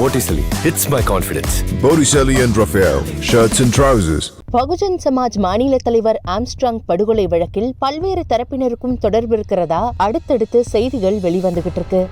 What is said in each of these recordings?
Botticelli, it's my confidence. Botticelli and Raphael, shirts and trousers. Bahujan Samaj மாநில தலைவர் Armstrong படுகொலை வழக்கில் பல்வேறு தரப்பினருக்கும் தொடர்பு இருக்கிறதா அடுத்தடுத்து செய்திகள் வெளிவந்துகிட்டு இருக்கு.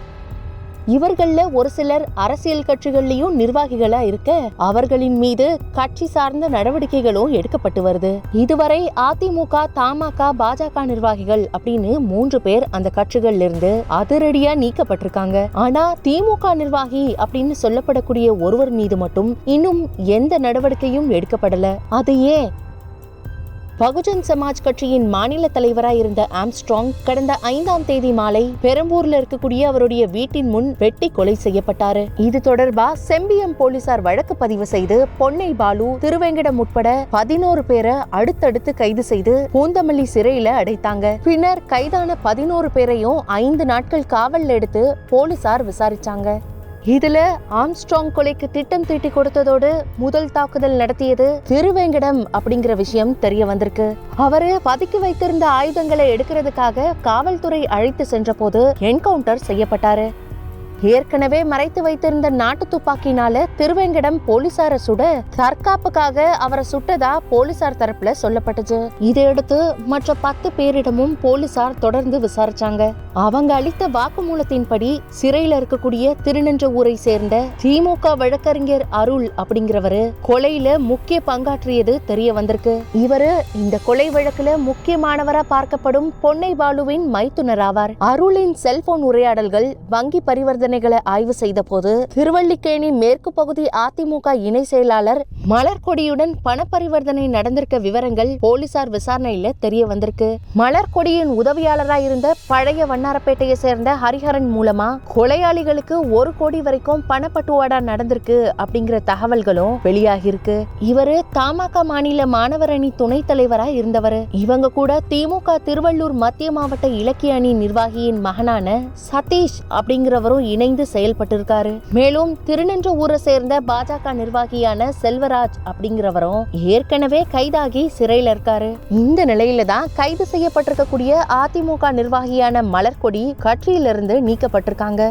இவர்கள்ல ஒரு சிலர் அரசியல் கட்சிகள்லயும் நிர்வாகிகளா இருக்க அவர்களின் மீது கட்சி சார்ந்த நடவடிக்கைகளும் எடுக்கப்பட்டு வருது. இதுவரை அதிமுக, தமாக, பாஜக நிர்வாகிகள் அப்படின்னு 3 பேர் அந்த கட்சிகள்ல இருந்து அதிரடியா நீக்கப்பட்டிருக்காங்க. ஆனா திமுக நிர்வாகி அப்படின்னு சொல்லப்படக்கூடிய ஒருவர் மீது மட்டும் இன்னும் எந்த நடவடிக்கையும் எடுக்கப்படல. அது ஏன்? பகுஜன் சமாஜ் கட்சியின் மாநில தலைவராய் இருந்த ஆம்ஸ்ட்ராங் கடந்த 5ஆம் தேதி மாலை பெரம்பூர்ல இருக்கக்கூடிய அவருடைய வீட்டின் முன் வெட்டி கொலை செய்யப்பட்டாரு. இது தொடர்பா செம்பியம் போலீசார் வழக்கு பதிவு செய்து பொன்னை பாலு, திருவேங்கடம் உட்பட 11 பேரை அடுத்தடுத்து கைது செய்து பூந்தமல்லி சிறையில அடைத்தாங்க. பின்னர் கைதான 11 பேரையும் 5 நாட்கள் காவல்ல எடுத்து போலீசார் விசாரிச்சாங்க. இதுல ஆம்ஸ்ட்ராங் கொலைக்கு திட்டம் தீட்டி கொடுத்ததோடு முதல் தாக்குதல் நடத்தியது திருவேங்கடம் அப்படிங்கிற விஷயம் தெரிய வந்திருக்கு. அவரு பதுக்கி வைத்திருந்த ஆயுதங்களை எடுக்கிறதுக்காக காவல்துறை அழைத்து சென்ற போது என்கவுண்டர் செய்யப்பட்டாரு. ஏற்கனவே மறைத்து வைத்திருந்த நாட்டு துப்பாக்கினால திருவேங்கடம் போலீசார சுட தற்காப்புக்காக அவரை சுட்டதா போலீசார் தரப்புல சொல்லப்பட்டது. இதையடுத்து மற்ற 10 பேரிடமும் போலீசார் தொடர்ந்து விசாரிச்சாங்க. அவங்க அளித்த வாக்குமூலத்தின்படி சிறையில இருக்கக்கூடிய திருநென்ற ஊரை சேர்ந்த திமுக வழக்கறிஞர் அருள் அப்படிங்கிறவரு கொலையில முக்கிய பங்காற்றியது தெரிய வந்திருக்கு. இவரு இந்த கொலை வழக்குல முக்கியமானவரா பார்க்கப்படும் பொன்னை பாலுவின் மைத்துனர் ஆவார். அருளின் செல்போன் உரையாடல்கள், வங்கி பரிவர்த்தனை ஆய்வு செய்த போது திருவல்லிக்கேணி மேற்கு பகுதி அதிமுக இணை செயலாளர் மலர்கொடியுடன் பண பரிவர்த்தனை நடந்திருக்க விவரங்கள் போலீசார் விசாரணையில தெரிய வந்திருக்கு. மலர்கொடியின் உதவியாளராக இருந்த பழைய வண்ணாரப்பேட்டையை சேர்ந்த ஹரிஹரன் மூலமா கொலையாளிகளுக்கு 1 கோடி வரைக்கும் பணப்பட்டுவாடா நடந்திருக்கு அப்படிங்கிற தகவல்களும் வெளியாகி இருக்கு. இவரு தமாக மாநில மாணவர் அணி துணைத் தலைவரா இருந்தவர். இவங்க கூட திமுக திருவள்ளூர் மத்திய மாவட்ட இலக்கிய அணி நிர்வாகியின் மகனான சதீஷ் அப்படிங்கிறவரும் இணைந்து செயல்பட்டிருக்காரு. மேலும் திருநென்ற ஊரை சேர்ந்த பாஜக நிர்வாகியான செல்வராஜ் அப்படிங்கிறவரும் ஏற்கனவே கைதாகி சிறையில இருக்காரு. இந்த நிலையில தான் கைது செய்யப்பட்டிருக்கக்கூடிய அதிமுக நிர்வாகியான மலர்கொடி கட்சியிலிருந்து நீக்கப்பட்டிருக்காங்க.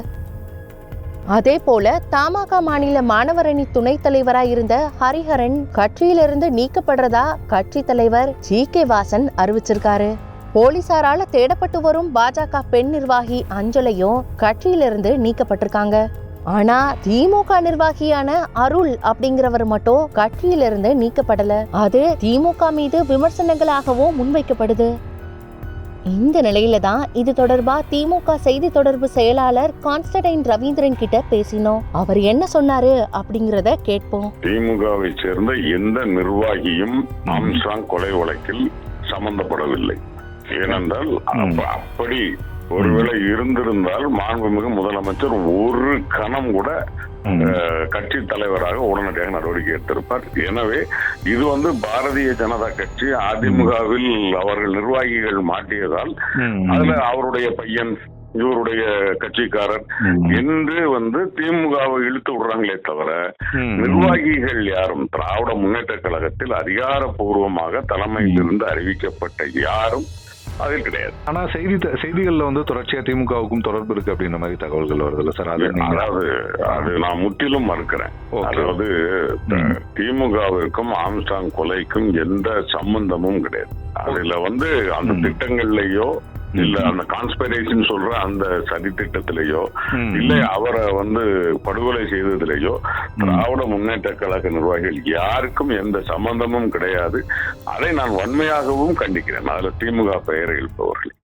அதே போல தமாக மாநில மாணவர் அணி துணைத் தலைவராக இருந்த ஹரிஹரன் கட்சியிலிருந்து நீக்கப்படுறதா கட்சி தலைவர் ஜி.கே. வாசன் அறிவிச்சிருக்காரு. போலீசாரால தேடப்பட்டு வரும் பாஜக பெண் நிர்வாகி அஞ்சலையும் கட்சியிலிருந்து நீக்கப்பட்டிருக்காங்க. ஆனா திமுக நிர்வாகியான அருள் அப்படிங்கிறவர் மட்டும் கட்சியிலிருந்து நீக்கப்படல. அது திமுக மீது விமர்சனங்களாகவும் முன்வைக்கப்படுது. இந்த நிலையில தான் இது தொடர்பா திமுக செய்தி தொடர்பு செயலாளர் கான்ஸ்டன்டைன் ரவீந்திரன் கிட்ட பேசினோம். அவர் என்ன சொன்னாரு அப்படிங்கறத கேட்போம். திமுகவை சேர்ந்த எந்த நிர்வாகியும் ஆம்ஸ்ட்ராங் கொலை வழக்கில் சம்பந்தப்படவில்லை. ஏனென்றால் அப்படி ஒருவேளை இருந்திருந்தால் மாண்புமிகு முதலமைச்சர் ஒரு கணம் கூட கட்சி தலைவராக உடனடியாக நடவடிக்கை எடுத்திருப்பார். எனவே இது பாரதிய ஜனதா கட்சி அதிமுகவில் அவர்கள் நிர்வாகிகள் மாட்டியதால் அதுல அவருடைய பையன், இவருடைய கட்சிக்காரர் என்று திமுகவை இழுத்து விடுறாங்களே தவிர நிர்வாகிகள் யாரும் திராவிட முன்னேற்ற கழகத்தில் அதிகாரப்பூர்வமாக தலைமையில் இருந்து அறிவிக்கப்பட்ட யாரும் அதில் கிடையாது. ஆனா செய்திகள்ல தொடர்ச்சியா திமுகவுக்கும் தொடர்பு இருக்கு அப்படின்ற மாதிரி தகவல்கள் வருதுல்ல சார்? அது நான் முற்றிலும் மறுக்கிறேன். அதாவது திமுகவிற்கும் ஆம்ஸ்ட்ராங் கொலைக்கும் எந்த சம்பந்தமும் கிடையாது. அதுல அந்த திட்டங்கள்லயோ இல்ல அந்த கான்ஸ்பிரேஷன் சொல்ற அந்த சதி திட்டத்திலேயோ இல்ல அவரை படுகொலை செய்ததிலேயோ திராவிட முன்னேற்ற கழக நிர்வாகிகள் யாருக்கும் எந்த சம்பந்தமும் கிடையாது. அதை நான் வன்மையாகவும் கண்டிக்கிறேன். அதுல திமுக பெயரை இழுப்பவர்கள்.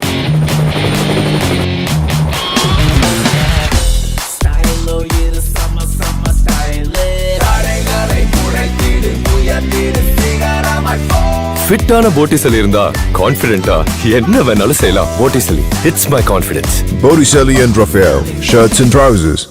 ஃபிட்டான Botticelli இருந்தா கான்ஃபிடென்ட்டா என்ன வேணாலும் செய்யலாம். Botticelli, it's my confidence. Botticelli and Raphael, shirts and trousers.